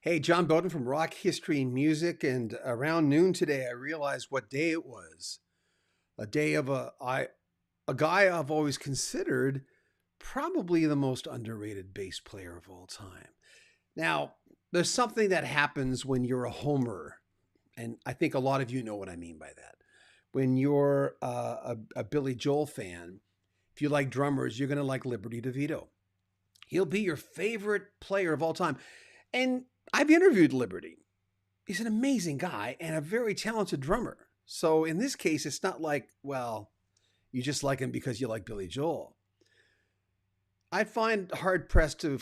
Hey, John Bowden from Rock History and Music, and around noon today, I realized what day it was. A day of a guy I've always considered probably the most underrated bass player of all time. Now, there's something that happens when you're a homer, and I think a lot of you know what I mean by that. When you're a Billy Joel fan, if you like drummers, you're going to like Liberty DeVito. He'll be your favorite player of all time. And I've interviewed Liberty. He's an amazing guy and a very talented drummer. So in this case, it's not like, well, you just like him because you like Billy Joel. I find hard pressed to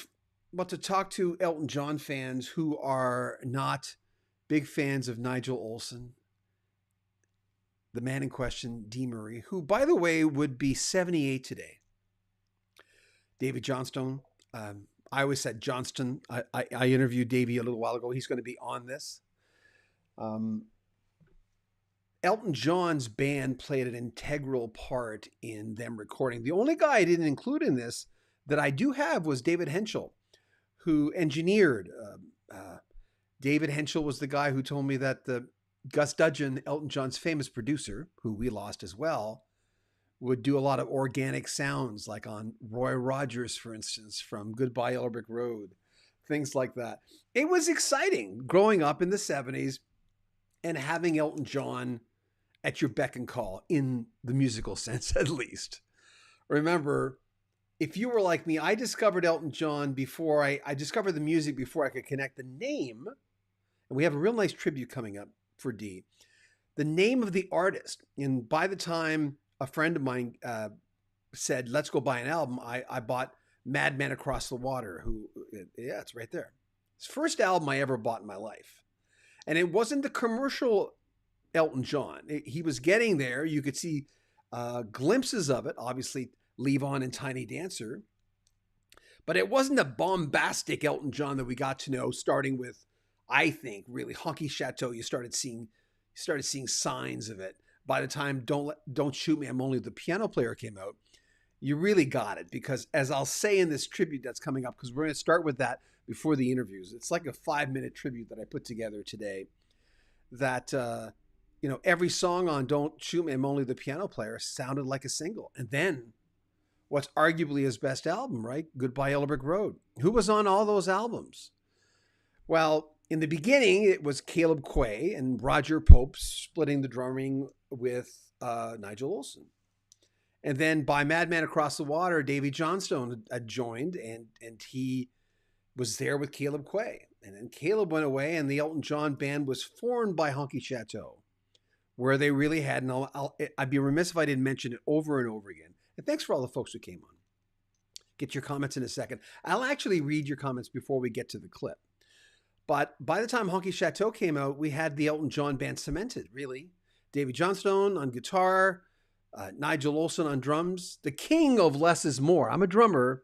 talk to Elton John fans who are not big fans of Nigel Olsson, the man in question, Dee Murray, who, by the way, would be 78 today. David Johnstone. I always said Johnston. I interviewed Davey a little while ago. He's going to be on this. Elton John's band played an integral part in them recording. The only guy I didn't include in this that I do have was David Henschel, who engineered. David Henschel was the guy who told me that the Gus Dudgeon, Elton John's famous producer, who we lost as well, would do a lot of organic sounds, like on Roy Rogers, for instance, from Goodbye Yellow Brick Road, things like that. It was exciting growing up in the 70s and having Elton John at your beck and call, in the musical sense at least. Remember, if you were like me, I discovered Elton John before I discovered the music before I could connect the name. And we have a real nice tribute coming up for Dee. The name of the artist. And by the time a friend of mine said, let's go buy an album, I bought Madman Across the Water, yeah, it's right there. It's the first album I ever bought in my life. And it wasn't the commercial Elton John. He was getting there. You could see glimpses of it, obviously Leave On and Tiny Dancer. But it wasn't the bombastic Elton John that we got to know, starting with, I think, really Honky Chateau. You started seeing signs of it. By the time Don't Shoot Me, I'm Only the Piano Player came out, you really got it. Because as I'll say in this tribute that's coming up, because we're going to start with that before the interviews. It's like a 5-minute tribute that I put together today that, every song on Don't Shoot Me, I'm Only the Piano Player sounded like a single. And then what's arguably his best album, right? Goodbye Yellow Brick Road. Who was on all those albums? Well, in the beginning, it was Caleb Quay and Roger Pope splitting the drumming with Nigel Olsson. And then by Madman Across the Water, Davy Johnstone had joined, and he was there with Caleb Quay. And then Caleb went away, and the Elton John band was formed by Honky Chateau, where they really had, and I'd be remiss if I didn't mention it over and over again. And thanks for all the folks who came on. Get your comments in a second. I'll actually read your comments before we get to the clip. But by the time Honky Chateau came out, we had the Elton John band cemented, really. Davy Johnstone on guitar, Nigel Olsson on drums, the king of less is more. I'm a drummer.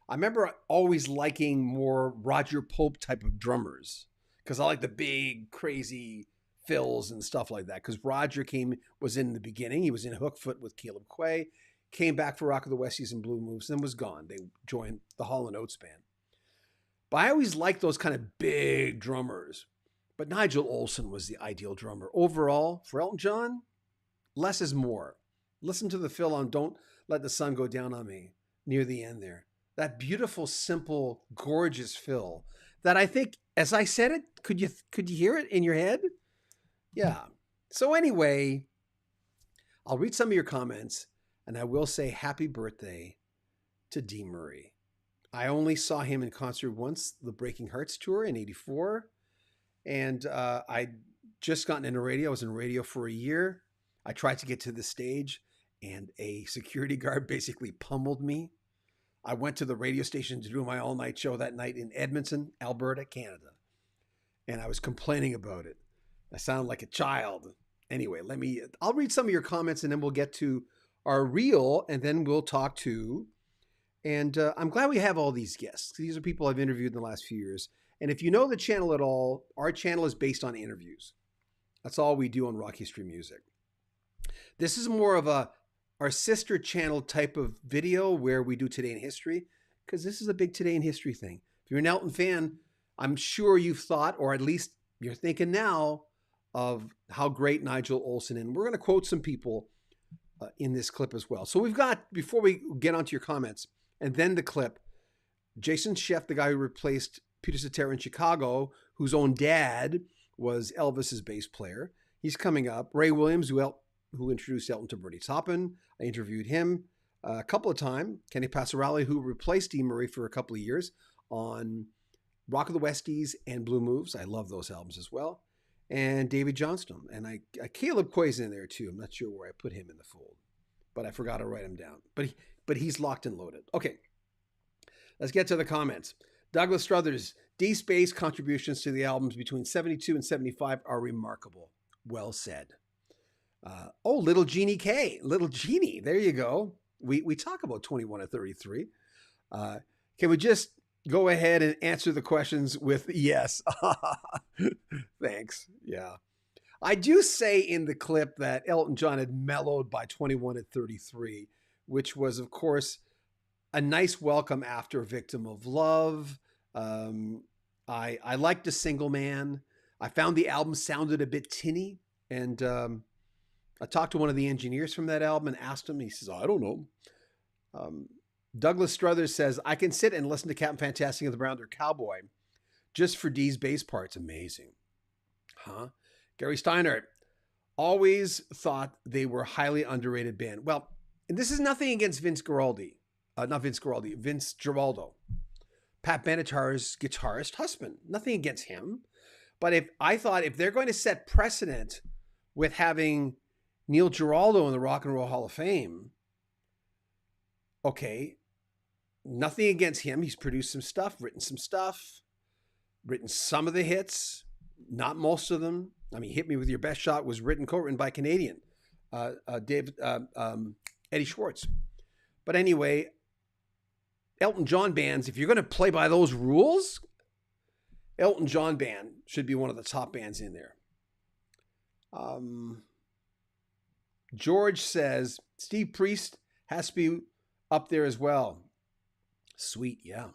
I remember always liking more Roger Pope type of drummers because I like the big, crazy fills and stuff like that. Because Roger was in the beginning. He was in Hookfoot with Caleb Quay, came back for Rock of the Westies and Blue Moves, then was gone. They joined the Hall & Oates band. But I always liked those kind of big drummers. But Nigel Olsson was the ideal drummer. Overall, for Elton John, less is more. Listen to the fill on Don't Let the Sun Go Down on Me near the end there. That beautiful, simple, gorgeous fill that I think, as I said it, could you hear it in your head? Yeah. So anyway, I'll read some of your comments, and I will say happy birthday to Dee Murray. I only saw him in concert once, the Breaking Hearts tour in '84. And I'd just gotten into radio. I was in radio for a year. I tried to get to the stage, and a security guard basically pummeled me. I went to the radio station to do my all-night show that night in Edmonton, Alberta, Canada. And I was complaining about it. I sounded like a child. Anyway, I'll read some of your comments, and then we'll get to our reel, and then we'll talk to... And I'm glad we have all these guests. These are people I've interviewed in the last few years. And if you know the channel at all, our channel is based on interviews. That's all we do on Rock History Music. This is more of our sister channel type of video where we do Today in History, because this is a big Today in History thing. If you're an Elton fan, I'm sure you've thought, or at least you're thinking now, of how great Nigel Olsson is. And we're going to quote some people in this clip as well. So we've got, before we get onto your comments, and then the clip, Jason Scheff, the guy who replaced Peter Cetera in Chicago, whose own dad was Elvis's bass player. He's coming up. Ray Williams, who introduced Elton to Bernie Taupin. I interviewed him a couple of times. Kenny Passarelli, who replaced Dee Murray for a couple of years on Rock of the Westies and Blue Moves. I love those albums as well. And David Johnstone. And Caleb Quay's in there too. I'm not sure where I put him in the fold, but I forgot to write him down. But he's locked and loaded. Okay, let's get to the comments. Douglas Struthers, Dee's bass contributions to the albums between 72 and 75 are remarkable. Well said. Little Jeannie K. Little Jeannie, there you go. We talk about 21 and 33. Can we just go ahead and answer the questions with yes? Thanks. Yeah. I do say in the clip that Elton John had mellowed by 21 and 33, which was, of course, a nice welcome after Victim of Love. I liked A Single Man. I found the album sounded a bit tinny. And I talked to one of the engineers from that album and asked him. He says, I don't know. Douglas Struthers says, I can sit and listen to Captain Fantastic and the Brown Deer Cowboy just for Dee's bass parts. Amazing. Huh? Gary Steinert, always thought they were a highly underrated band. Well, and this is nothing against Vince Giraldo. Pat Benatar's guitarist husband. Nothing against him. But if they're going to set precedent with having Neil Giraldo in the Rock and Roll Hall of Fame, okay, nothing against him. He's produced some stuff, written some of the hits, not most of them. I mean, Hit Me With Your Best Shot was co-written by Canadian Eddie Schwartz. But anyway, Elton John bands, if you're going to play by those rules, Elton John band should be one of the top bands in there. George says, Steve Priest has to be up there as well. Sweet, yeah.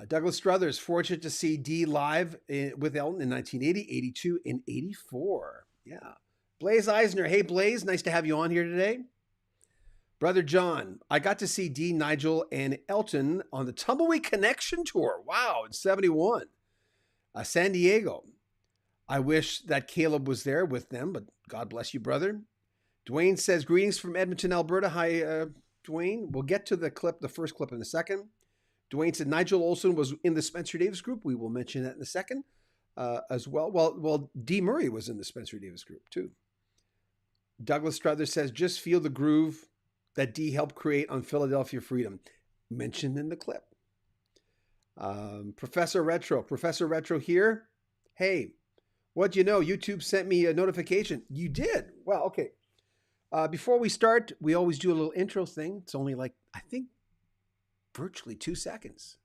Douglas Struthers, fortunate to see Dee live with Elton in 1980, 82, and 84. Yeah. Blaze Eisner, hey Blaze, nice to have you on here today. Brother John, I got to see Dee, Nigel, and Elton on the Tumbleweed Connection Tour. Wow, in 71. San Diego. I wish that Caleb was there with them, but God bless you, brother. Dwayne says, greetings from Edmonton, Alberta. Hi, Dwayne. We'll get to the first clip in a second. Dwayne said Nigel Olsson was in the Spencer Davis group. We will mention that in a second as well. Well, Dee Murray was in the Spencer Davis group too. Douglas Struthers says, just feel the groove that Dee helped create on Philadelphia Freedom. Mentioned in the clip. Professor Retro here. Hey, what'd you know? YouTube sent me a notification. You did? Well, okay. Before we start, we always do a little intro thing. It's only like, I think, virtually 2 seconds.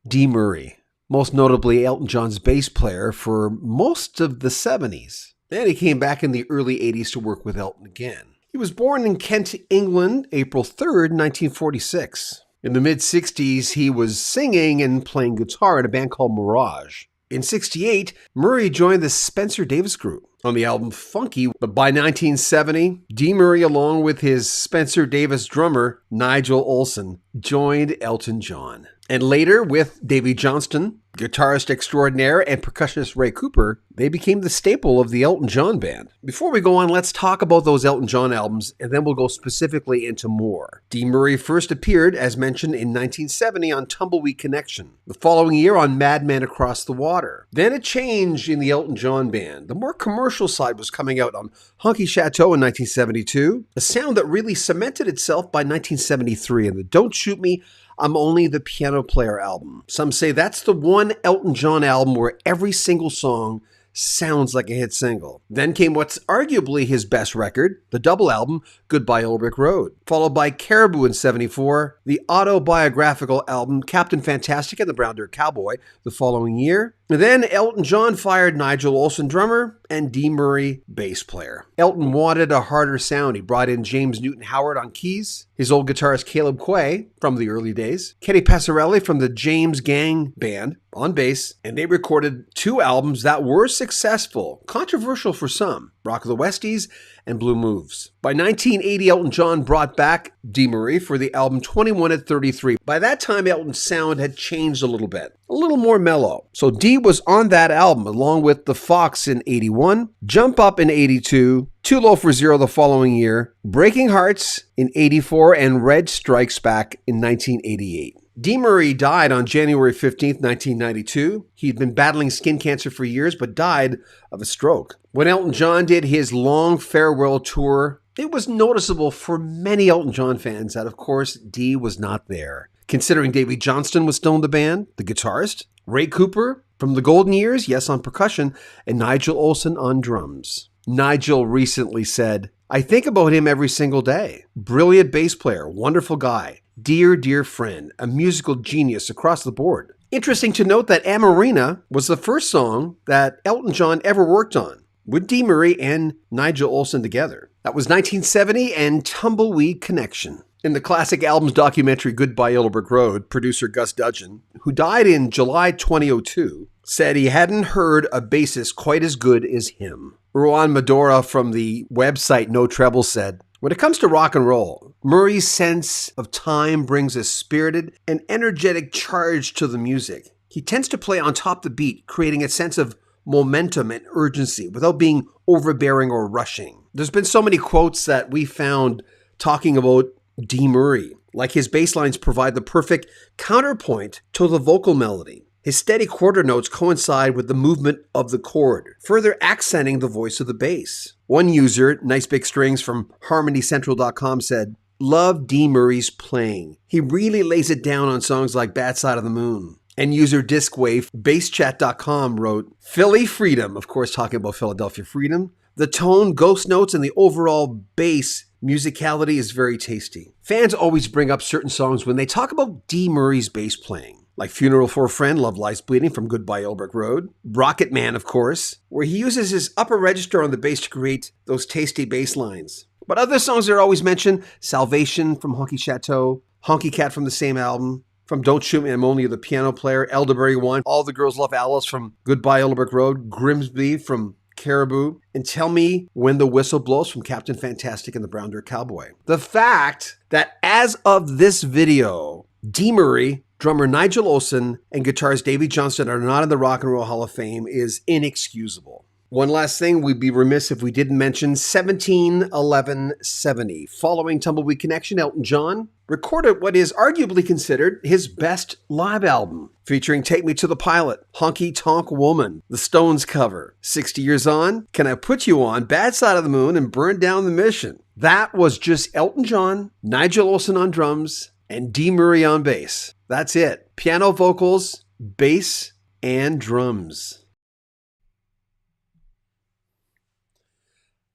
Dee Murray, most notably Elton John's bass player for most of the 70s. Then he came back in the early 80s to work with Elton again. He was born in Kent, England, April 3rd, 1946. In the mid-60s, he was singing and playing guitar in a band called Mirage. In 68, Murray joined the Spencer Davis Group on the album Funky, but by 1970, Dee Murray, along with his Spencer Davis drummer, Nigel Olsson, joined Elton John. And later, with Davy Johnston, guitarist extraordinaire, and percussionist Ray Cooper, they became the staple of the Elton John band. Before we go on, let's talk about those Elton John albums, and then we'll go specifically into more. Dee Murray first appeared, as mentioned, in 1970 on Tumbleweed Connection. The following year on Madman Across the Water. Then a change in the Elton John band. The more commercial side was coming out on Honky Chateau in 1972, a sound that really cemented itself by 1973 in the Don't Shoot Me, I'm Only the Piano Player album. Some say that's the one Elton John album where every single song sounds like a hit single. Then came what's arguably his best record, the double album, Goodbye Old Brick Road. Followed by Caribou in 74, the autobiographical album, Captain Fantastic and the Brown Deer Cowboy the following year, Then Elton John fired Nigel Olsson, drummer, and Dee Murray, bass player. Elton wanted a harder sound. He brought in James Newton Howard on keys, his old guitarist Caleb Quay from the early days, Kenny Passarelli from the James Gang Band on bass, and they recorded 2 albums that were successful, controversial for some, Rock of the Westies and Blue Moves. By 1980, Elton John brought back Dee Murray for the album 21 at 33. By that time, Elton's sound had changed a little more mellow. So Dee was on that album, along with The Fox in 81, Jump Up in 82, Too Low for Zero the following year, Breaking Hearts in 84, and Red Strikes Back in 1988. Dee Murray died on January 15, 1992. He'd been battling skin cancer for years, but died of a stroke. When Elton John did his long farewell tour, it was noticeable for many Elton John fans that, of course, Dee was not there. Considering Davy Johnston was still in the band, the guitarist, Ray Cooper from the Golden Years, yes, on percussion, and Nigel Olsson on drums. Nigel recently said, "I think about him every single day. Brilliant bass player, wonderful guy. Dear, dear friend, a musical genius across the board." Interesting to note that Amarina was the first song that Elton John ever worked on, with Dee Murray and Nigel Olsson together. That was 1970 and Tumbleweed Connection. In the classic albums documentary Goodbye Yellow Brick Road, producer Gus Dudgeon, who died in July 2002, said he hadn't heard a bassist quite as good as him. Ruan Medora from the website No Treble said, "When it comes to rock and roll, Murray's sense of time brings a spirited and energetic charge to the music. He tends to play on top of the beat, creating a sense of momentum and urgency without being overbearing or rushing." There's been so many quotes that we found talking about Dee Murray, like his bass lines provide the perfect counterpoint to the vocal melody. His steady quarter notes coincide with the movement of the chord, further accenting the voice of the bass. One user, Nice Big Strings from HarmonyCentral.com, said, "Love Dee Murray's playing. He really lays it down on songs like Bad Side of the Moon." And user Discwave, BassChat.com wrote, "Philly Freedom," of course talking about Philadelphia Freedom. "The tone, ghost notes, and the overall bass musicality is very tasty." Fans always bring up certain songs when they talk about Dee Murray's bass playing, like Funeral for a Friend, Love Lies Bleeding from Goodbye Yellow Brick Road, Rocket Man, of course, where he uses his upper register on the bass to create those tasty bass lines. But other songs that are always mentioned, Salvation from Honky Chateau, Honky Cat from the same album, from Don't Shoot Me, I'm Only the Piano Player, Elderberry Wine, All the Girls Love Alice from Goodbye Yellow Brick Road, Grimsby from Caribou, and Tell Me When the Whistle Blows from Captain Fantastic and the Brown Dirt Cowboy. The fact that as of this video, Dee Murray, drummer Nigel Olsson, and guitarist Davy Johnston are not in the Rock and Roll Hall of Fame is inexcusable. One last thing, we'd be remiss if we didn't mention 17/11/70. Following Tumbleweed Connection, Elton John recorded what is arguably considered his best live album, featuring Take Me to the Pilot, Honky Tonk Woman, the Stones cover, 60 Years On, Can I Put You On, Bad Side of the Moon, and Burn Down the Mission. That was just Elton John, Nigel Olsson on drums, and Dee Murray on bass. That's it. Piano, vocals, bass, and drums.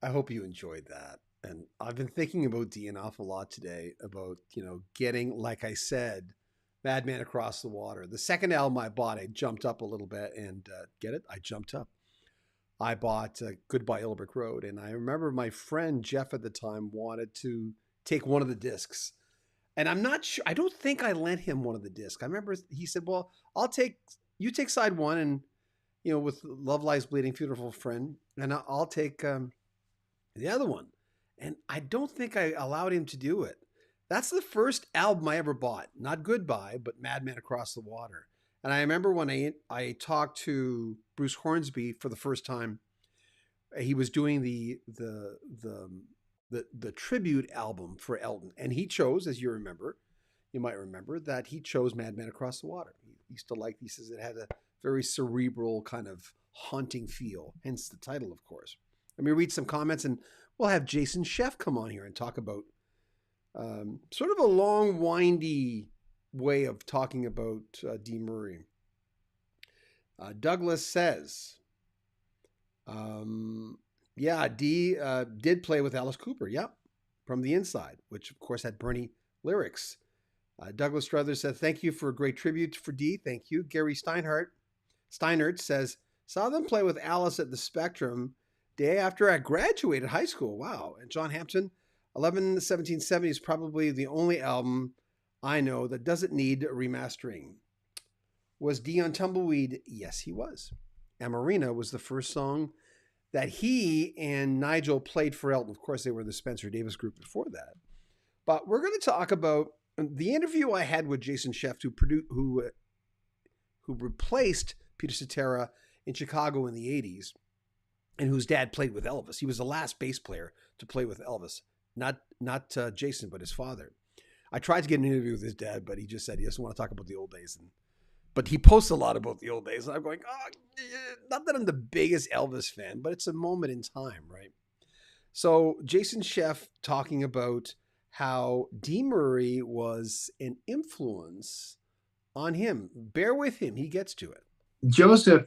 I hope you enjoyed that. And I've been thinking about Dee an awful lot today about, getting, like I said, Madman Across the Water. The second album I bought, I jumped up a little bit and get it? I jumped up. I bought Goodbye Yellow Brick Road. And I remember my friend Jeff at the time wanted to take one of the discs. And I'm not sure, I don't think I lent him one of the discs. I remember he said, well, you take side one and, with Love Lies Bleeding, Funeral for a Friend, and I'll take the other one. And I don't think I allowed him to do it. That's the first album I ever bought. Not Goodbye, but Madman Across the Water. And I remember when I talked to Bruce Hornsby for the first time, he was doing the tribute album for Elton. And he chose, as you might remember, that he chose Madman Across the Water. He used to he says it had a very cerebral kind of haunting feel, hence the title, of course. Let me read some comments, and we'll have Jason Sheff come on here and talk about sort of a long, windy way of talking about Dee Murray. Douglas says, Dee did play with Alice Cooper, from the Inside, which, of course, had Bernie lyrics. Douglas Struthers said, thank you for a great tribute for Dee. Thank you. Gary Steinhardt Steinert says, saw them play with Alice at the Spectrum day after I graduated high school. Wow. And John Hampton, 11/17/70 is probably the only album I know that doesn't need remastering. Was Dee on Tumbleweed? Yes, he was. Amarina was the first song that he and Nigel played for Elton. Of course, they were the Spencer Davis Group before that. But we're going to talk about the interview I had with Jason Scheff, who replaced Peter Cetera in Chicago in the 80s, and whose dad played with Elvis. He was the last bass player to play with Elvis, not Jason, but his father. I tried to get an interview with his dad, but he just said he doesn't want to talk about the old days. But he posts a lot about the old days. And I'm going, not that I'm the biggest Elvis fan, but it's a moment in time, right? So Jason Scheff talking about how Dee Murray was an influence on him. Bear with him. He gets to it. Joseph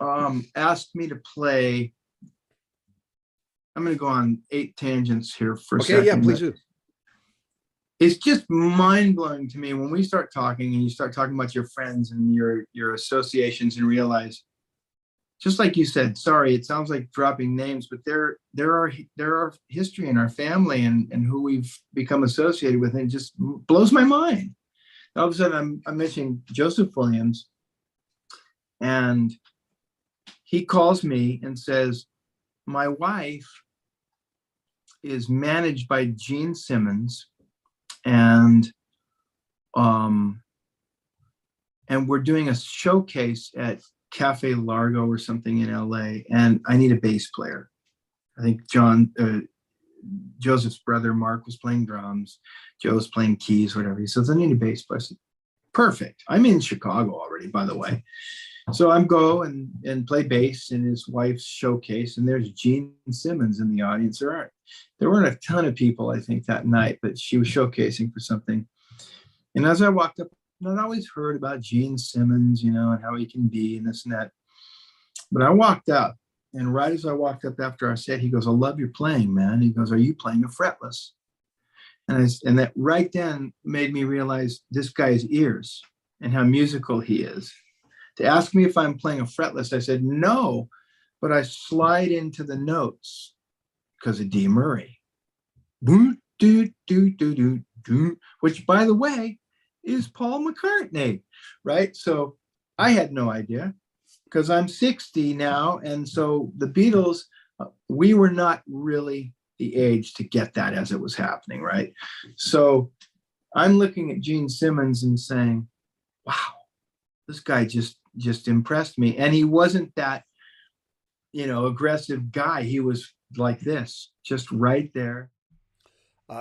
asked me to play. I'm going to go on 8 tangents here for a second. Okay, yeah, please do. It's just mind-blowing to me when we start talking and you start talking about your friends and your associations and realize, just like you said, sorry, it sounds like dropping names, but there are history in our family and who we've become associated with, and it just blows my mind. All of a sudden, I'm mentioning Joseph Williams, and he calls me and says, my wife is managed by Gene Simmons, and we're doing a showcase at Cafe Largo or something in LA, and I need a bass player. I think Joseph's brother Mark was playing drums, Joe's playing keys, whatever. He says, I need a bass player. Perfect. I'm in Chicago already, by the way. So I'm go and play bass in his wife's showcase, and there's Gene Simmons in the audience. There weren't a ton of people, I think, that night, but she was showcasing for something. And as I walked up, I'd always heard about Gene Simmons, and how he can be and this and that. But I walked up, and right as I walked up after our set, he goes, I love your playing, man. He goes, are you playing a fretless? And that right then made me realize this guy's ears and how musical he is. To ask me if I'm playing a fretless, I said, no, but I slide into the notes because of Dee Murray. Which, by the way, is Paul McCartney, right? So I had no idea because I'm 60 now. And so the Beatles, we were not really the age to get that as it was happening, right? So I'm looking at Gene Simmons and saying, wow, this guy just impressed me. And he wasn't that, aggressive guy. He was like this, just right there.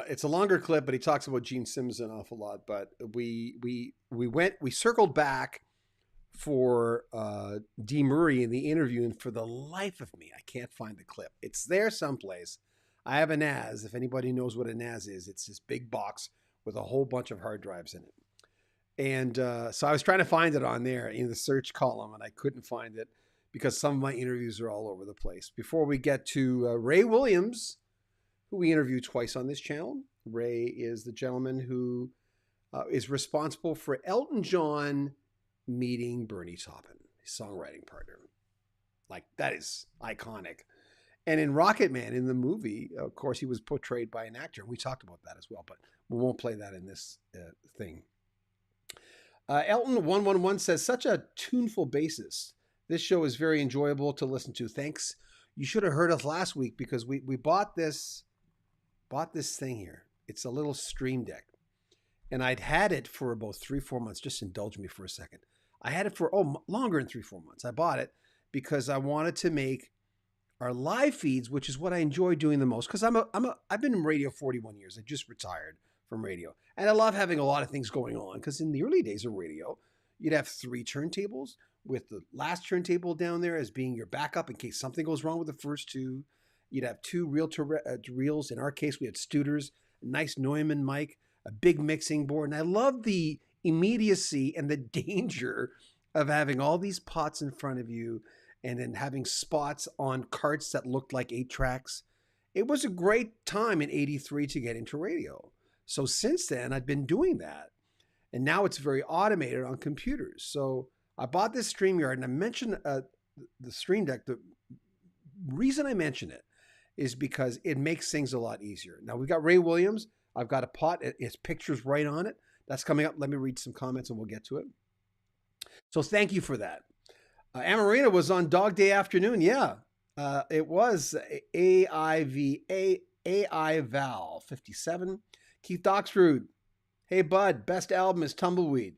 It's a longer clip, but he talks about Gene Simmons an awful lot. But we circled back for Dee Murray in the interview, and for the life of me, I can't find the clip. It's there someplace. I have a NAS. If anybody knows what a NAS is, it's this big box with a whole bunch of hard drives in it. And so I was trying to find it on there in the search column, and I couldn't find it because some of my interviews are all over the place. Before we get to Ray Williams, who we interviewed twice on this channel. Ray is the gentleman who is responsible for Elton John meeting Bernie Taupin, his songwriting partner. Like, that is iconic. And in Rocket Man, in the movie, of course, he was portrayed by an actor. We talked about that as well, but we won't play that in this thing. Elton111 says, such a tuneful bassist. This show is very enjoyable to listen to. Thanks. You should have heard us last week because we bought this thing here. It's a little Stream Deck. And I'd had it for about 3-4 months. Just indulge me for a second. I had it for longer than 3-4 months. I bought it because I wanted to make our live feeds, which is what I enjoy doing the most. Because I've been in radio 41 years. I just retired from radio. And I love having a lot of things going on. Because in the early days of radio, you'd have 3 turntables with the last turntable down there as being your backup in case something goes wrong with the first 2. You'd have 2 reel-to-reels. In our case, we had Studers, a nice Neumann mic, a big mixing board. And I love the immediacy and the danger of having all these pots in front of you and then having spots on carts that looked like 8 tracks. It was a great time in 83 to get into radio. So since then, I've been doing that. And now it's very automated on computers. So I bought this StreamYard, and I mentioned the Stream Deck. The reason I mention it is because it makes things a lot easier. Now, we've got Ray Williams. I've got a pot. It's pictures right on it. That's coming up. Let me read some comments, and we'll get to it. So thank you for that. Amarina was on Dog Day Afternoon. Yeah, it was AI Val 57. Keith Doxrud. Hey, bud, best album is Tumbleweed.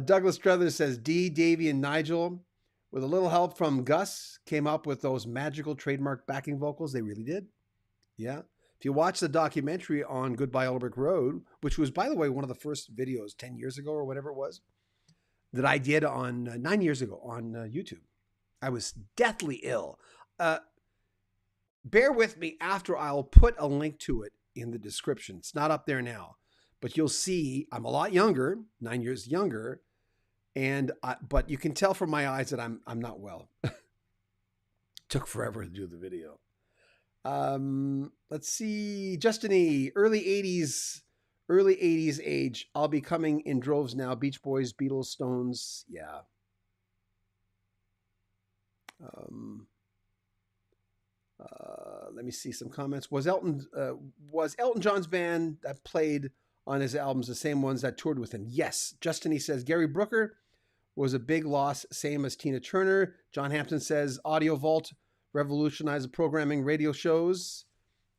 Douglas Struthers says Dee, Davey, and Nigel, with a little help from Gus, came up with those magical trademark backing vocals. They really did. Yeah. If you watch the documentary on Goodbye Old Brick Road, which was, by the way, one of the first videos 10 years ago or whatever it was, that I did on 9 years ago on YouTube. I was deathly ill. Bear with me after I'll put a link to it in the description. It's not up there now, but you'll see I'm a lot younger, 9 years younger, but you can tell from my eyes that I'm not well. Took forever to do the video. Let's see, Justin E. Early 80s age. I'll be coming in droves now. Beach Boys, Beatles, Stones. Yeah. Let me see some comments. Was Elton John's band that played on his albums the same ones that toured with him? Yes. Justin E. says Gary Brooker was a big loss, same as Tina Turner. John Hampton says Audio Vault revolutionized the programming radio shows.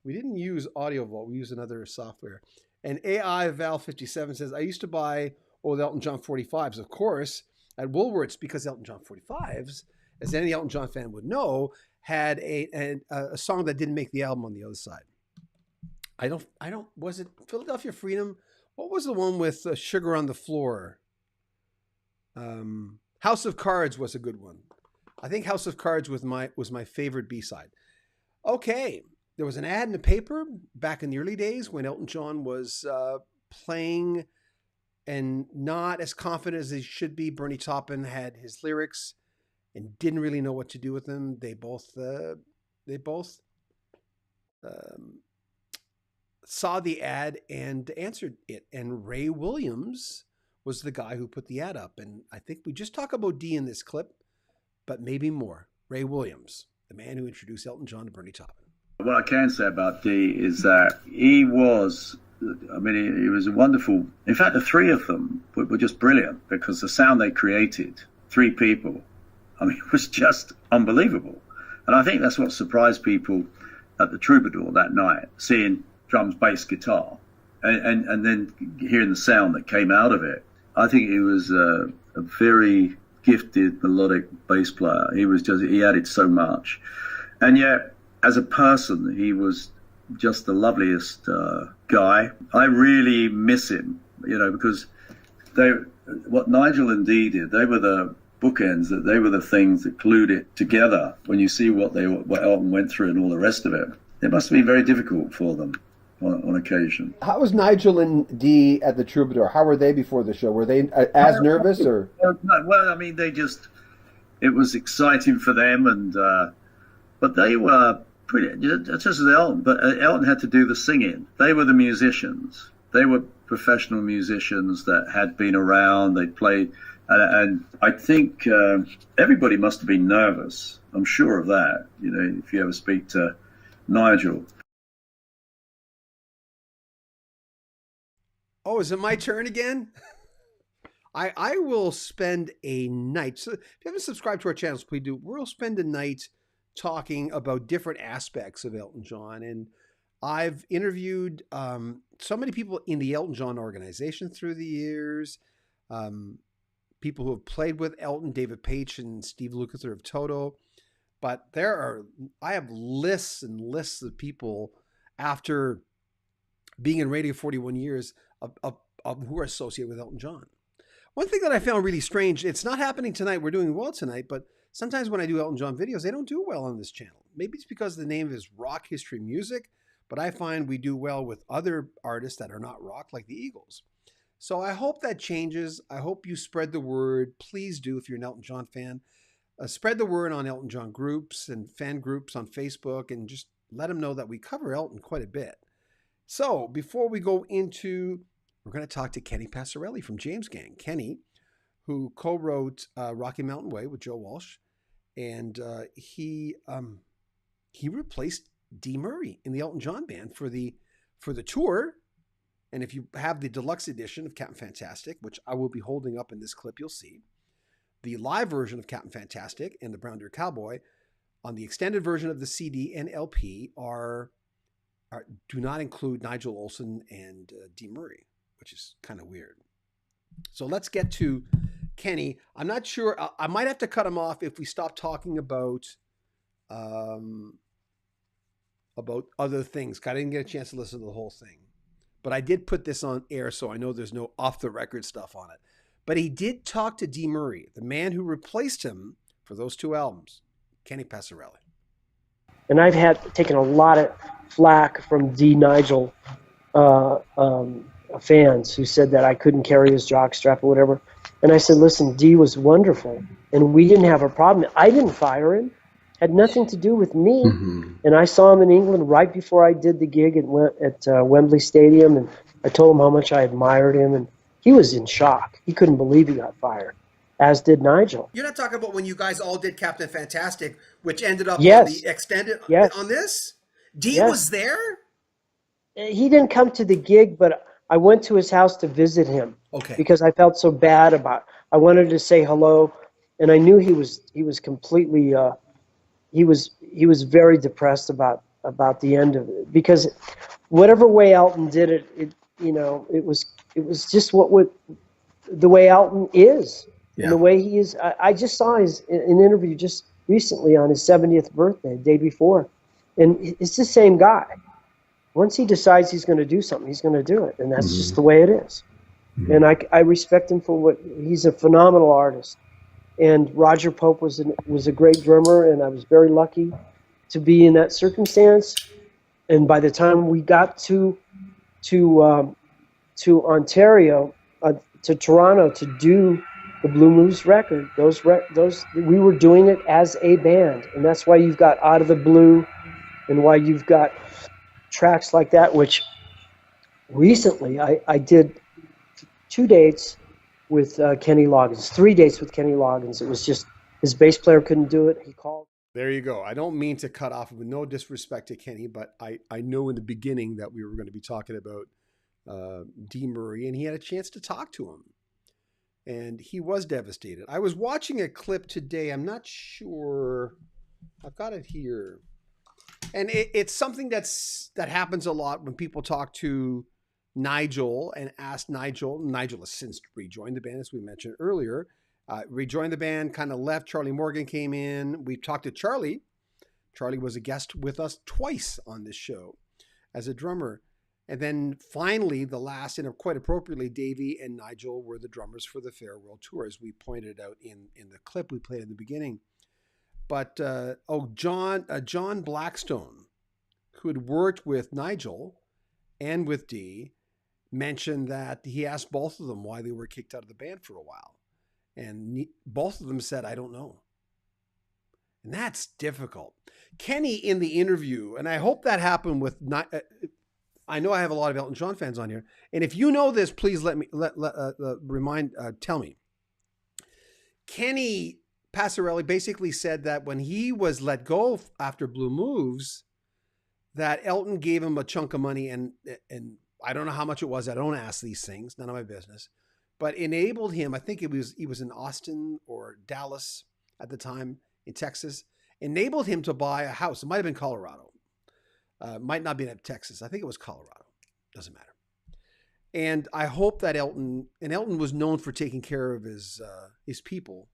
We didn't use Audio Vault. We used another software. And AI Val 57 says, I used to buy old Elton John 45s, of course, at Woolworths, because Elton John 45s, as any Elton John fan would know, had a song that didn't make the album on the other side. I don't, was it Philadelphia Freedom? What was the one with Sugar on the Floor? House of Cards was a good one. I think House of Cards was my favorite B-side. Okay, there was an ad in the paper back in the early days when Elton John was playing and not as confident as he should be. Bernie Taupin had his lyrics and didn't really know what to do with them. They both saw the ad and answered it. And Ray Williams was the guy who put the ad up. And I think we just talk about Dee in this clip, but maybe more. Ray Williams, the man who introduced Elton John to Bernie Taupin. What I can say about Dee is that he was a wonderful. In fact, the three of them were just brilliant, because the sound they created, three people, it was just unbelievable. And I think that's what surprised people at the Troubadour that night, seeing drums, bass, guitar, and then hearing the sound that came out of it. I think he was a very gifted melodic bass player. He added so much. And yet, as a person, he was just the loveliest guy. I really miss him, because what Nigel and Dee did, they were the bookends, that they were the things that glued it together. When you see what Elton went through and all the rest of it, it must have been very difficult for them on occasion. How was Nigel and Dee at the Troubadour? How were they before the show? Were they as nervous, or? Well, it was exciting for them, but they were pretty, just as Elton. But Elton had to do the singing. They were the musicians. They were professional musicians that had been around. They played, and I think everybody must have been nervous. I'm sure of that. If you ever speak to Nigel. Oh, is it my turn again? I will spend a night. So if you haven't subscribed to our channels, please do. We'll spend a night talking about different aspects of Elton John. And I've interviewed so many people in the Elton John organization through the years. People who have played with Elton, David Paich and Steve Lukather of Toto. But I have lists and lists of people after being in radio 41 years of who are associated with Elton John. One thing that I found really strange, it's not happening tonight. We're doing well tonight, but sometimes when I do Elton John videos, they don't do well on this channel. Maybe it's because the name is Rock History Music, but I find we do well with other artists that are not rock, like the Eagles. So I hope that changes. I hope you spread the word. Please do, if you're an Elton John fan. Spread the word on Elton John groups and fan groups on Facebook, and just let them know that we cover Elton quite a bit. So before we go into we're going to talk to Kenny Passarelli from James Gang. Kenny, who co-wrote Rocky Mountain Way with Joe Walsh, and he replaced Dee Murray in the Elton John band for the tour. And if you have the deluxe edition of Captain Fantastic, which I will be holding up in this clip, you'll see the live version of Captain Fantastic and the Brown Deer Cowboy on the extended version of the CD and LP do not include Nigel Olsson and Dee Murray, which is kind of weird. So let's get to Kenny. I'm not sure. I might have to cut him off if we stop talking about other things. I didn't get a chance to listen to the whole thing, but I did put this on air, so I know there's no off the record stuff on it. But he did talk to Dee Murray, the man who replaced him for those two albums, Kenny Passarelli. And I've taken a lot of flack from Nigel fans who said that I couldn't carry his jockstrap or whatever. And I said, listen, Dee was wonderful, and we didn't have a problem. I didn't fire him. Had nothing to do with me. Mm-hmm. And I saw him in England right before I did the gig at Wembley Stadium, and I told him how much I admired him, and he was in shock. He couldn't believe he got fired, as did Nigel. You're not talking about when you guys all did Captain Fantastic, which ended up yes. on the extended on this? Dee was there? He didn't come to the gig, but I went to his house to visit him. Okay. Because I felt so bad I wanted to say hello, and I knew he was completely he was very depressed about the end of it, because whatever way Elton did it, it was just the way Elton is, and the way he is. I just saw an interview just recently on his 70th birthday, the day before, and it's the same guy. Once he decides he's going to do something, he's going to do it, and that's mm-hmm. just the way it is. Mm-hmm. And I respect him for he's a phenomenal artist. And Roger Pope was a great drummer, and I was very lucky to be in that circumstance. And by the time we got to Ontario, to Toronto to do the Blue Moose record, those we were doing it as a band, and that's why you've got Out of the Blue, and why you've got tracks like that. Which recently I did 2 dates with Kenny Loggins, 3 dates with Kenny Loggins. It was just his bass player couldn't do it. He called. There you go. I don't mean to cut off with no disrespect to Kenny, but I know in the beginning that we were going to be talking about Dee Murray, and he had a chance to talk to him, and he was devastated. I was watching a clip today. I'm not sure. I've got it here, and it's something that happens a lot when people talk to Nigel and ask Nigel. Nigel has since rejoined the band, as we mentioned earlier. Rejoined the band, kind of left. Charlie Morgan came in. We talked to Charlie. Charlie was a guest with us twice on this show as a drummer. And then finally, the last, and quite appropriately, Davey and Nigel were the drummers for the Farewell Tour, as we pointed out in the clip we played in the beginning. But, John Blackstone, who had worked with Nigel and with Dee, mentioned that he asked both of them why they were kicked out of the band for a while. And both of them said, I don't know. And that's difficult. Kenny, in the interview, and I hope that happened with, I know I have a lot of Elton John fans on here. And if you know this, please tell me. Kenny Passarelli basically said that when he was let go after Blue Moves, that Elton gave him a chunk of money, and I don't know how much it was. I don't ask these things, none of my business, but enabled him. I think he was in Austin or Dallas at the time in Texas. Enabled him to buy a house. It might have been Colorado. Might not be in Texas. I think it was Colorado. Doesn't matter. And I hope that Elton was known for taking care of his people.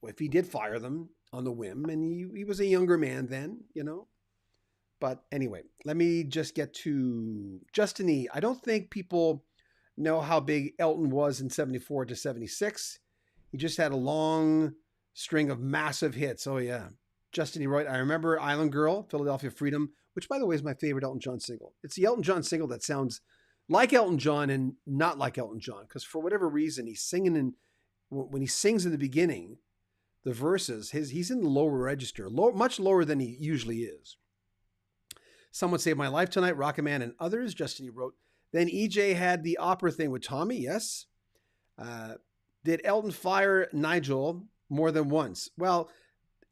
If he did fire them on the whim, and he was a younger man then, But anyway, let me just get to Justin E. I don't think people know how big Elton was in 74 to 76. He just had a long string of massive hits. Oh, yeah. Justin E. Roy. I remember Island Girl, Philadelphia Freedom, which, by the way, is my favorite Elton John single. It's the Elton John single that sounds like Elton John and not like Elton John, because for whatever reason, he's singing when he sings in the beginning, the verses, he's in the lower register, much lower than he usually is. Someone Saved My Life Tonight, Rocket Man, and others. Justin E. wrote, Then EJ had the opera thing with Tommy, yes. Did Elton fire Nigel more than once? Well,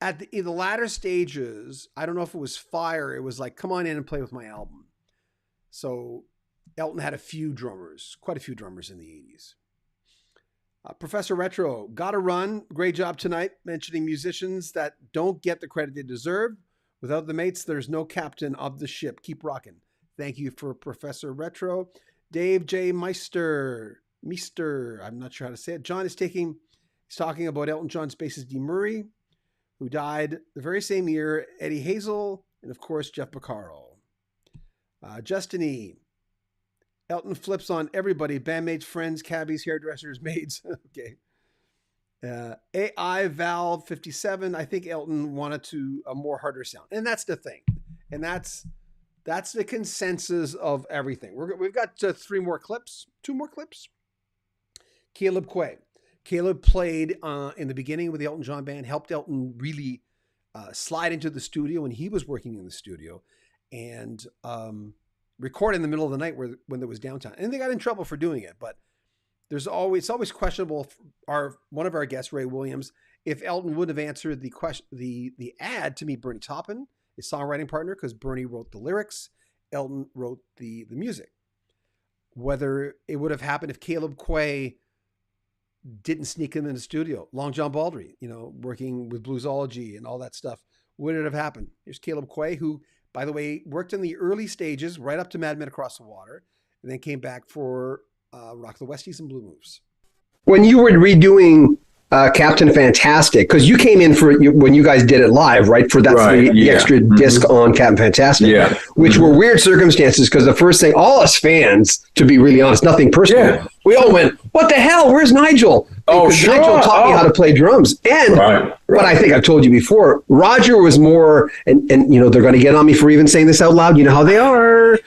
in the latter stages, I don't know if it was fire. It was like, come on in and play with my album. So Elton had quite a few drummers in the 80s. Professor Retro, gotta run. Great job tonight mentioning musicians that don't get the credit they deserve. Without the mates, there's no captain of the ship. Keep rocking. Thank you for Professor Retro. Dave J. Meister, I'm not sure how to say it. John is talking about Elton John's bassist Dee Murray, who died the very same year, Eddie Hazel, and of course, Jeff Beccaro. Justin E. Elton flips on everybody, bandmates, friends, cabbies, hairdressers, maids. Okay. AI Valve 57. I think Elton wanted a more harder sound. And that's the thing. And that's the consensus of everything. We've got two more clips. Caleb Quay. Caleb played in the beginning with the Elton John band, helped Elton really slide into the studio when he was working in the studio, and record in the middle of the night when there was downtime. And they got in trouble for doing it, but it's always questionable. One of our guests, Ray Williams, if Elton would have answered the ad to meet Bernie Taupin, his songwriting partner, because Bernie wrote the lyrics, Elton wrote the music. Whether it would have happened if Caleb Quay didn't sneak him in the studio. Long John Baldry, working with Bluesology and all that stuff. Would it have happened? Here's Caleb Quay, who, by the way, worked in the early stages right up to Mad Men Across the Water, and then came back for Rock the Westies and Blue Moves. When you were redoing Captain Fantastic, because you came in when you guys did it live, right? For that the extra disc on Captain Fantastic, which were weird circumstances, because the first thing, all us fans, to be really honest, nothing personal, we all went, what the hell? Where's Nigel? Because Nigel taught me how to play drums. And what I think I've told you before, Roger was more, and they're going to get on me for even saying this out loud. You know how they are.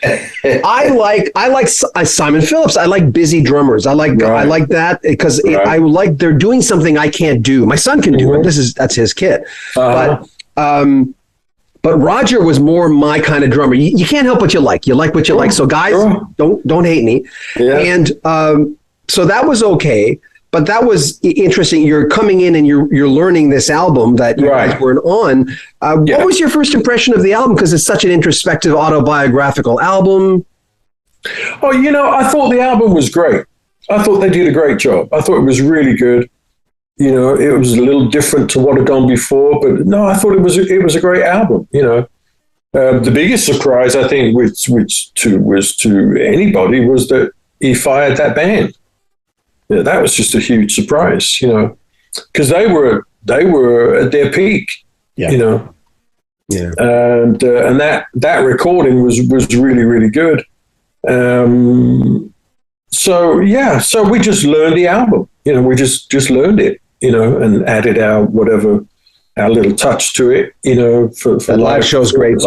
I like Simon Phillips. I like busy drummers. I like that because I like they're doing something I can't do. My son can do it. That's his kit. But Roger was more my kind of drummer. You can't help what you like. You like what you like. So guys, don't hate me. Yeah. And so that was okay. But that was interesting. You're coming in and you're learning this album that you guys weren't on. What was your first impression of the album? Because it's such an introspective, autobiographical album. Oh, I thought the album was great. I thought they did a great job. I thought it was really good. It was a little different to what had gone before, but no, I thought it was a great album. The biggest surprise, I think, which was to anybody, was that he fired that band. Yeah, that was just a huge surprise, because they were at their peak, and that recording was really, really good. So we just learned the album, we just learned it, and added our little touch to it, for that live show's great.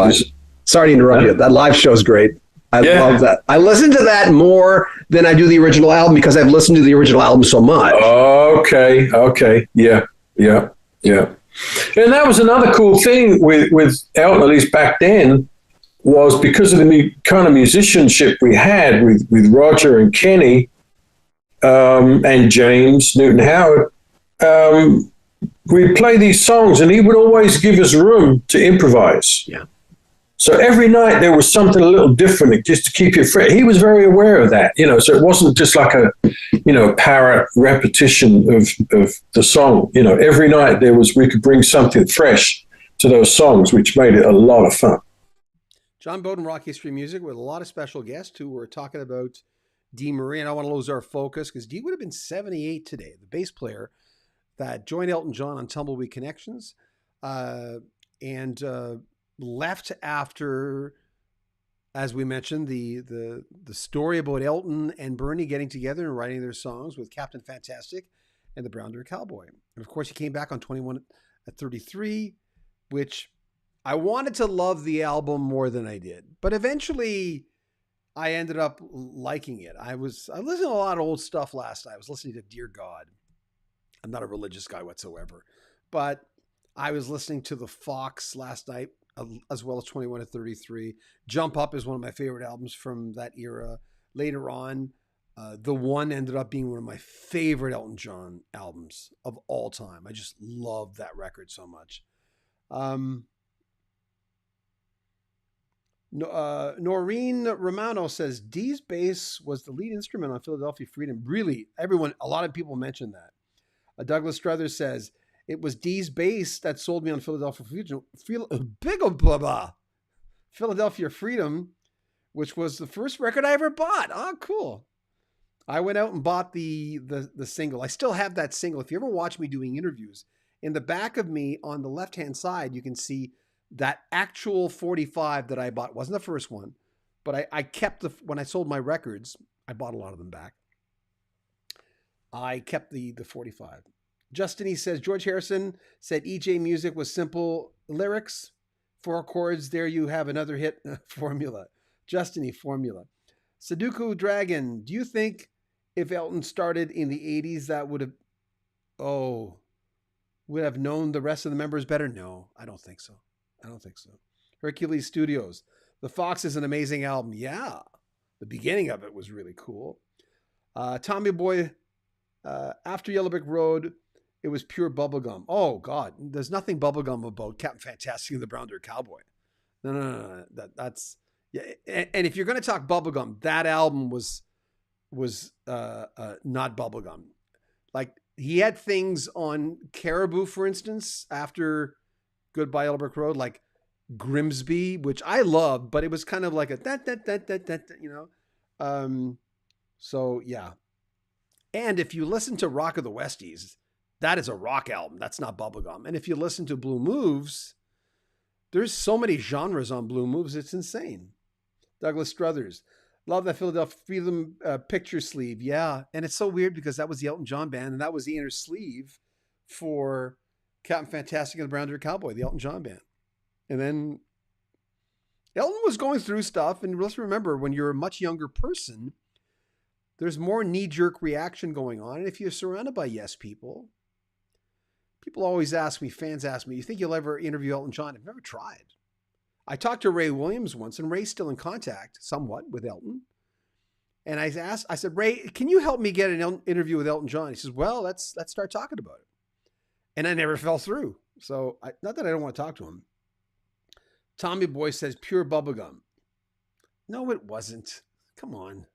Sorry to interrupt you. That live show's great. I love that. I listen to that more than I do the original album because I've listened to the original album so much. Okay. Yeah. And that was another cool thing with Elton, at least back then, was because of the kind of musicianship we had with Roger and Kenny and James Newton Howard. We'd play these songs and he would always give us room to improvise. Yeah. So every night there was something a little different just to keep you fresh. He was very aware of that, so it wasn't just like a, parrot repetition of the song. Every night we could bring something fresh to those songs, which made it a lot of fun. John Bowden, Rock History Music, with a lot of special guests who were talking about Dee Murray, and I want to lose our focus because Dee would have been 78 today, the bass player that joined Elton John on Tumbleweed Connections, and left after, as we mentioned, the story about Elton and Bernie getting together and writing their songs with Captain Fantastic and the Brown Deer Cowboy. And of course, he came back on 21 at 33, which I wanted to love the album more than I did. But eventually, I ended up liking it. I listened to a lot of old stuff last night. I was listening to Dear God. I'm not a religious guy whatsoever. But I was listening to The Fox last night, as well as 21 to 33. Jump Up is one of my favorite albums from that era. later on. The One ended up being one of my favorite Elton John albums of all time. I just love that record so much. Noreen Romano says Dee's bass was the lead instrument on Philadelphia Freedom. Really, a lot of people mention that. Douglas Struthers says it was Dee's bass that sold me on Philadelphia Freedom, which was the first record I ever bought. Oh, cool. I went out and bought the single. I still have that single. If you ever watch me doing interviews, in the back of me on the left-hand side, you can see that actual 45 that I bought. It wasn't the first one, but I kept when I sold my records, I bought a lot of them back. I kept the 45. Justin, he says, George Harrison said EJ music was simple lyrics, 4 chords. There you have another hit formula. Justin, formula. Sudoku Dragon, do you think if Elton started in the 80s, that would have known the rest of the members better? No, I don't think so. Hercules Studios. The Fox is an amazing album. Yeah, the beginning of it was really cool. Tommy Boy, after Yellow Brick Road, it was pure bubblegum. Oh, God. There's nothing bubblegum about Captain Fantastic and the Brown Dirt Cowboy. No. That's... Yeah, and if you're going to talk bubblegum, that album was not bubblegum. Like, he had things on Caribou, for instance, after Goodbye Yellow Brick Road, like Grimsby, which I loved, but it was kind of like a so yeah. And if you listen to Rock of the Westies, that is a rock album. That's not bubblegum. And if you listen to Blue Moves, there's so many genres on Blue Moves, it's insane. Douglas Struthers, love that Philadelphia Freedom picture sleeve. Yeah, and it's so weird because that was the Elton John band, and that was the inner sleeve for Captain Fantastic and the Brown Dirt Cowboy, the Elton John band. And then Elton was going through stuff, and let's remember, when you're a much younger person, there's more knee-jerk reaction going on. And if you're surrounded by yes people always ask me, fans ask me, you think you'll ever interview Elton John? I've never tried. I talked to Ray Williams once, and Ray's still in contact somewhat with Elton. And I said, Ray, can you help me get an interview with Elton John? He says, well, let's start talking about it. And I never fell through. So not that I don't want to talk to him. Tommy Boy says pure bubblegum. No, it wasn't. Come on.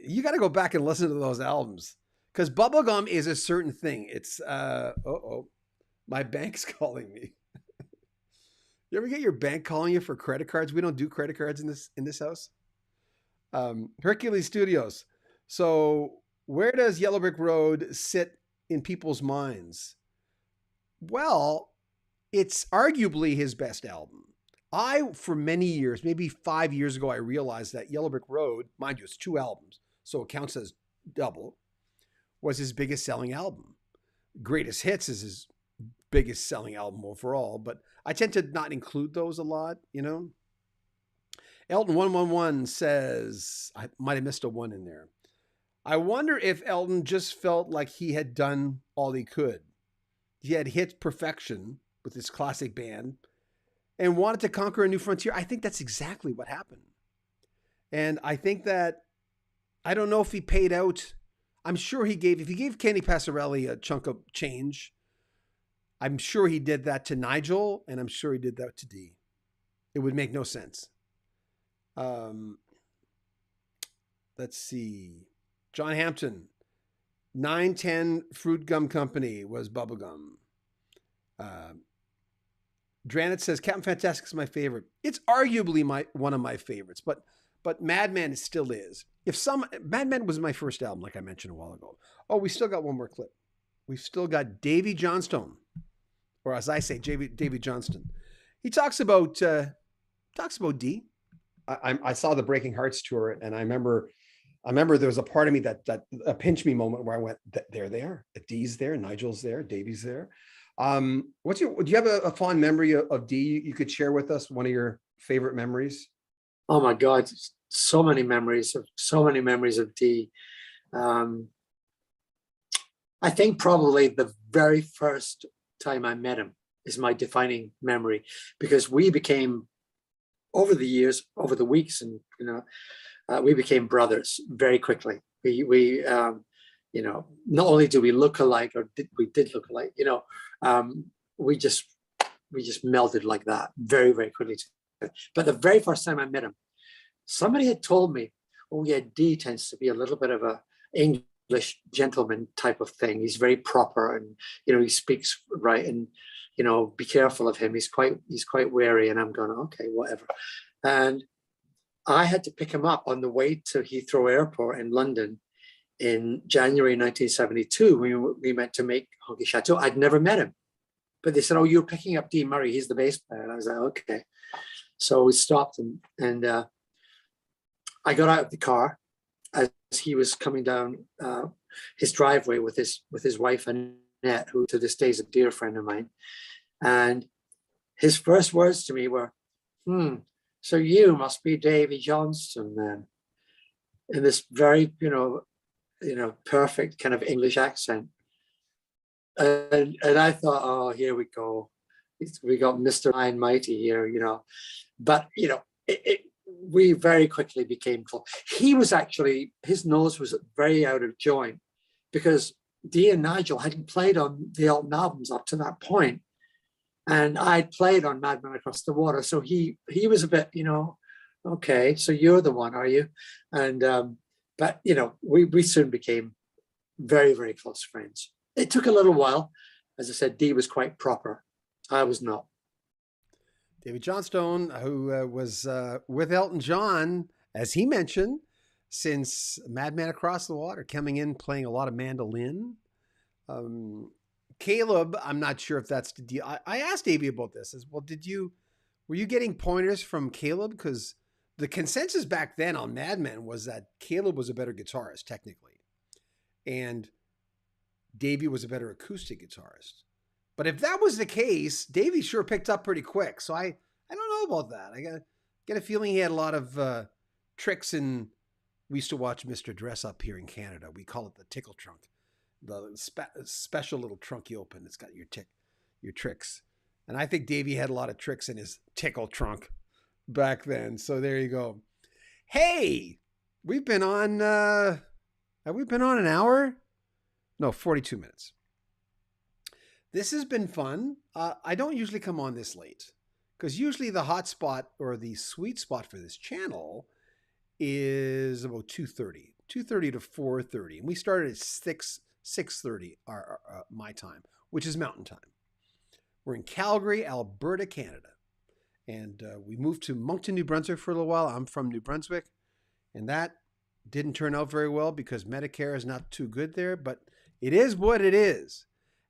You got to go back and listen to those albums, because bubblegum is a certain thing. It's, my bank's calling me. You ever get your bank calling you for credit cards? We don't do credit cards in this house. Hercules Studios. So where does Yellow Brick Road sit in people's minds? Well, it's arguably his best album. For many years, maybe 5 years ago, I realized that Yellow Brick Road, mind you, it's 2 albums, so it counts as double, was his biggest selling album. Greatest Hits is his biggest selling album overall, but I tend to not include those a lot, Elton 111 says, I might have missed a 1 in there. I wonder if Elton just felt like he had done all he could. He had hit perfection with his classic band and wanted to conquer a new frontier. I think that's exactly what happened. And I think that, I don't know if he paid out. I'm sure if he gave Kenny Passarelli a chunk of change, I'm sure he did that to Nigel, and I'm sure he did that to Dee. It would make no sense. Let's see. John Hampton, 910 Fruit Gum Company was bubblegum. Dranet says Captain Fantastic is my favorite. It's arguably one of my favorites, but Madman still is. Madman was my first album, like I mentioned a while ago. Oh, we still got one more clip. We've still got Davy Johnstone, or as I say, Davy Johnston. He talks about Dee. I saw the Breaking Hearts tour, and I remember there was a part of me that a pinch me moment where I went, there they are. Dee's there, Nigel's there, Davy's there. Do you have a fond memory of Dee you could share with us? One of your favorite memories? Oh my God, so many memories of Dee. I think probably the very first time I met him is my defining memory, because we became over the years, over the weeks, and we became brothers very quickly. We not only do we look alike, or we did look alike, we just melded like that very, very quickly. But the very first time I met him, somebody had told me, oh yeah, Dee tends to be a little bit of a English gentleman type of thing. He's very proper, and he speaks right, and be careful of him. He's quite wary. And I'm going, okay, whatever. And I had to pick him up on the way to Heathrow Airport in London in January 1972. We went to make Honky Chateau. I'd never met him, but they said, oh, you're picking up Dee Murray. He's the bass player. And I was like, okay. So we stopped, and I got out of the car as he was coming down his driveway with his wife Annette, who to this day is a dear friend of mine. And his first words to me were, so you must be Davy Johnston then, in this very, perfect kind of English accent. And I thought, oh, here we go. We got Mr. High and Mighty here, But, we very quickly became close. He was actually, his nose was very out of joint because Dee and Nigel hadn't played on the Elton albums up to that point. And I'd played on Madman Across the Water. So he was a bit, okay, so you're the one, are you? And, but, we soon became very, very close friends. It took a little while. As I said, Dee was quite proper. I was not. Davy Johnstone, who was with Elton John, as he mentioned, since Madman Across the Water, coming in, playing a lot of mandolin. Caleb, I'm not sure if that's the deal. I asked Davy about this as well. Were you getting pointers from Caleb? Because the consensus back then on Mad Men was that Caleb was a better guitarist technically, and Davy was a better acoustic guitarist. But if that was the case, Davy sure picked up pretty quick. So I don't know about that. I get a feeling he had a lot of tricks. And we used to watch Mr. Dress Up here in Canada. We call it the tickle trunk, the special little trunk you open. It's got your tricks. And I think Davy had a lot of tricks in his tickle trunk back then. So there you go. Hey, we've been on, have we been on an hour? No, 42 minutes. This has been fun. I don't usually come on this late because usually the hot spot or the sweet spot for this channel is about 2:30 to 4:30. And we started at 6:30 my time, which is mountain time. We're in Calgary, Alberta, Canada. And we moved to Moncton, New Brunswick for a little while. I'm from New Brunswick. And that didn't turn out very well because Medicare is not too good there, but it is what it is.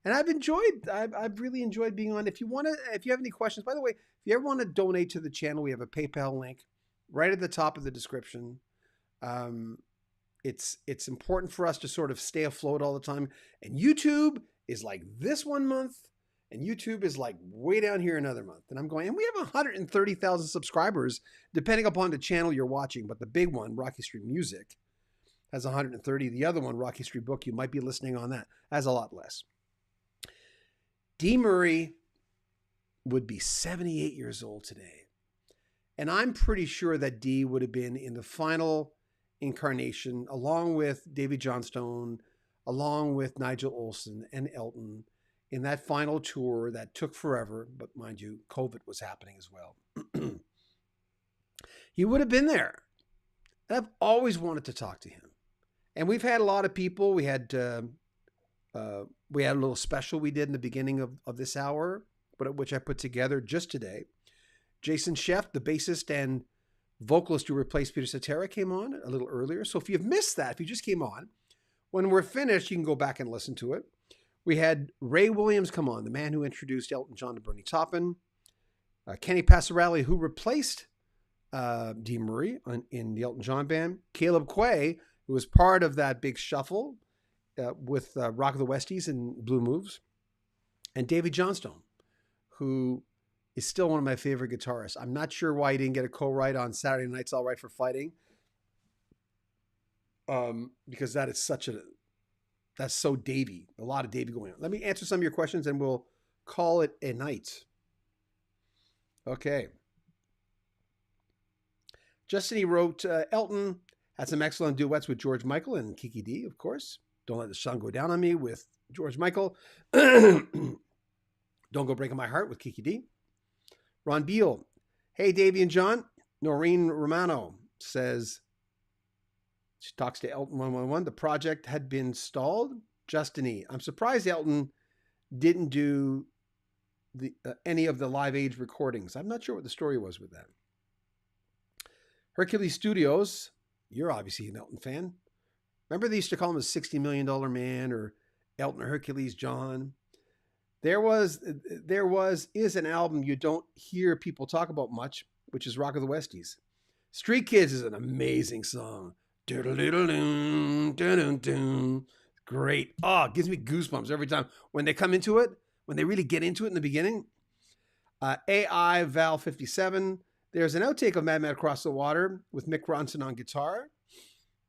And I've really enjoyed being on. If you have any questions, by the way, if you ever want to donate to the channel, we have a PayPal link right at the top of the description. It's important for us to sort of stay afloat all the time. And YouTube is like this one month, and YouTube is like way down here another month. And I'm going, and we have 130,000 subscribers, depending upon the channel you're watching. But the big one, Rocky Street Music, has 130. The other one, Rocky Street Book, you might be listening on that, has a lot less. Dee Murray would be 78 years old today. And I'm pretty sure that Dee would have been in the final incarnation, along with Davy Johnstone, along with Nigel Olsson and Elton, in that final tour that took forever. But mind you, COVID was happening as well. He would have been there. And I've always wanted to talk to him. And we've had a lot of people. We had a little special we did in the beginning of this hour, which I put together just today. Jason Sheff, the bassist and vocalist who replaced Peter Cetera, came on a little earlier. So if you've missed that, if you just came on, when we're finished, you can go back and listen to it. We had Ray Williams come on, the man who introduced Elton John to Bernie Taupin. Kenny Passarelli, who replaced Dee Murray in the Elton John band. Caleb Quay, who was part of that big shuffle with Rock of the Westies and Blue Moves. And Davy Johnstone, who is still one of my favorite guitarists. I'm not sure why he didn't get a co-write on Saturday Night's All Right for Fighting. Because that is that's so Davy. A lot of Davy going on. Let me answer some of your questions and we'll call it a night. Okay. Justin, he wrote, Elton had some excellent duets with George Michael and Kiki Dee, of course. Don't Let the Sun Go Down on Me with George Michael. Don't Go Breaking My Heart with Kiki Dee. Ron Beal, hey, Davey and John. Noreen Romano says, she talks to Elton 111. The project had been stalled. Justin E. I'm surprised Elton didn't do any of the Live Age recordings. I'm not sure what the story was with that. Hercules Studios, you're obviously an Elton fan. Remember they used to call him a $60 million man or Elton or Hercules John? Is an album you don't hear people talk about much, which is Rock of the Westies. Street Kids is an amazing song. Great. Oh, it gives me goosebumps every time when they come into it, when they really get into it in the beginning. AI Val 57. There's an outtake of Mad Mad Across the Water with Mick Ronson on guitar.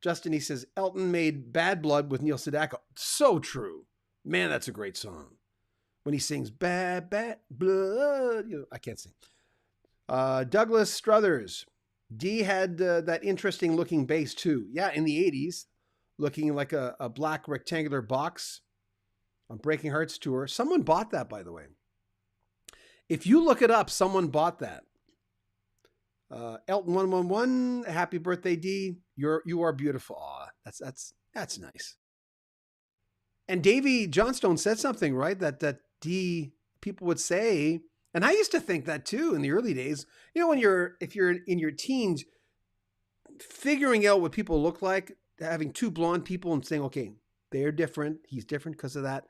Justin, he says, Elton made Bad Blood with Neil Sedaka. So true. Man, that's a great song. When he sings Bad, Bad Blood. I can't sing. Douglas Struthers. Dee had that interesting looking bass too. Yeah, in the 80s, looking like a black rectangular box on Breaking Hearts tour. Someone bought that, by the way. If you look it up, someone bought that. Elton 111, happy birthday, Dee. You are beautiful. Aw, that's nice. And Davey Johnstone said something, right? That Dee, people would say, and I used to think that too in the early days. You know, if you're in your teens, figuring out what people look like, having two blonde people and saying, okay, they're different. He's different because of that.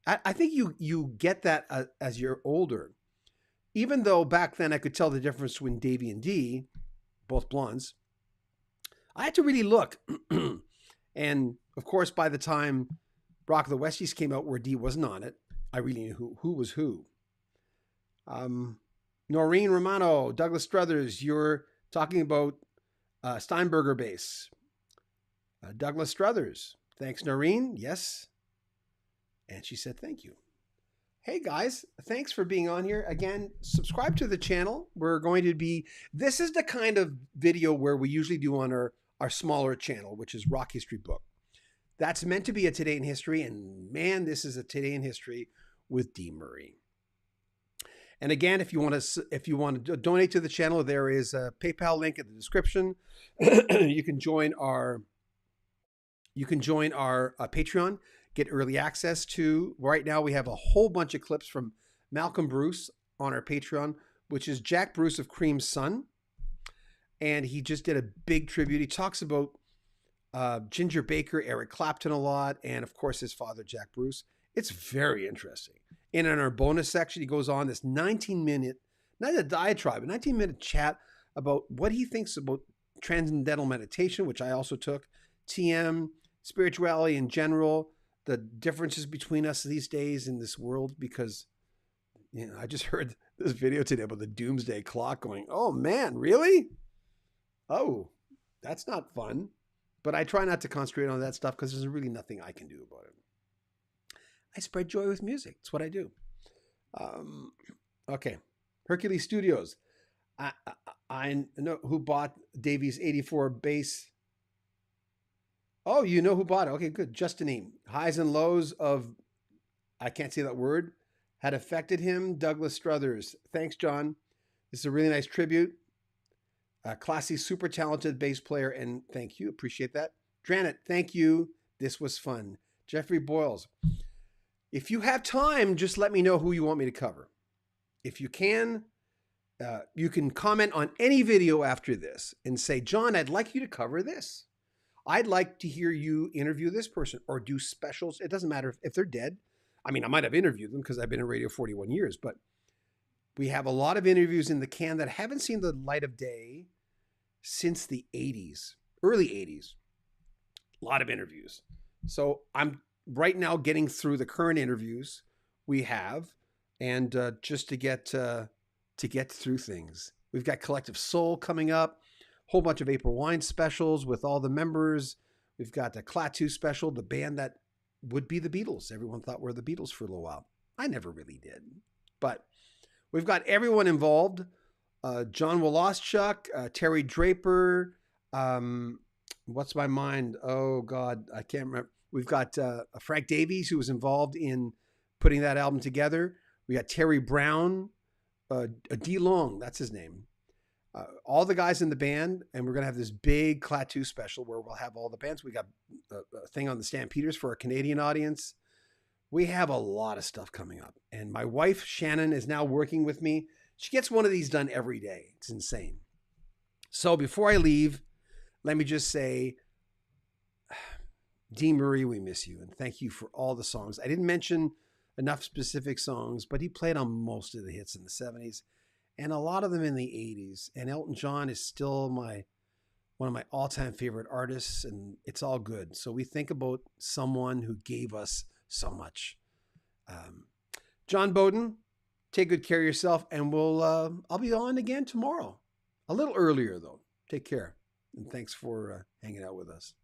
I think you get that as you're older. Even though back then I could tell the difference between Davey and Dee, both blondes, I had to really look. And of course, by the time Rock of the Westies came out where Dee wasn't on it, I really knew who was who. Noreen Romano, Douglas Struthers, you're talking about Steinberger bass. Douglas Struthers, thanks, Noreen. Yes. And she said, thank you. Hey guys, thanks for being on here. Again, subscribe to the channel. This is the kind of video where we usually do on our smaller channel, which is Rock History Book. That's meant to be a Today in History, and man, this is a Today in History with Dee Murray. And again, if you want to donate to the channel, there is a PayPal link in the description. You can join our Patreon. Get early access to. Right now, we have a whole bunch of clips from Malcolm Bruce on our Patreon, which is Jack Bruce of Cream's son. And he just did a big tribute. He talks about Ginger Baker, Eric Clapton a lot, and of course his father, Jack Bruce. It's very interesting. And in our bonus section, he goes on this 19-minute, not a diatribe, a 19-minute chat about what he thinks about transcendental meditation, which I also took, TM, spirituality in general, the differences between us these days in this world, because I just heard this video today about the doomsday clock going, oh man, really? Oh, that's not fun. But I try not to concentrate on that stuff because there's really nothing I can do about it. I spread joy with music. It's what I do. Okay. Hercules Studios. I know who bought Davey's 84 bass. Oh, you know who bought it. Okay, good. Justin E. Highs and lows of, I can't say that word, had affected him. Douglas Struthers. Thanks, John. This is a really nice tribute. Classy, super talented bass player, and thank you. Appreciate that. Dranet, thank you. This was fun. Jeffrey Boyles. If you have time, just let me know who you want me to cover. If you can comment on any video after this and say, John, I'd like you to cover this. I'd like to hear you interview this person or do specials. It doesn't matter if they're dead. I mean, I might have interviewed them because I've been in radio 41 years, but we have a lot of interviews in the can that haven't seen the light of day since the 80s, early 80s. A lot of interviews. So I'm right now getting through the current interviews we have, and just to get through things. We've got Collective Soul coming up, a whole bunch of April Wine specials with all the members. We've got the Klaatu special, the band that would be the Beatles. Everyone thought we're the Beatles for a little while. I never really did. But we've got everyone involved. John Woloschuk, Terry Draper. What's my mind? Oh God, I can't remember. We've got Frank Davies, who was involved in putting that album together. We got Terry Brown, D Long, that's his name. All the guys in the band, and we're gonna have this big Klaatu special where we'll have all the bands. We got a thing on the Stampeders for our Canadian audience. We have a lot of stuff coming up, and my wife Shannon is now working with me. She gets one of these done every day. It's insane. So before I leave, let me just say, Dee Murray, we miss you, and thank you for all the songs. I didn't mention enough specific songs, but he played on most of the hits in the 70s and a lot of them in the 80s. And Elton John is still one of my all-time favorite artists, and it's all good. So we think about someone who gave us so much. John Bowden, take good care of yourself, and I'll be on again tomorrow. A little earlier, though. Take care, and thanks for hanging out with us.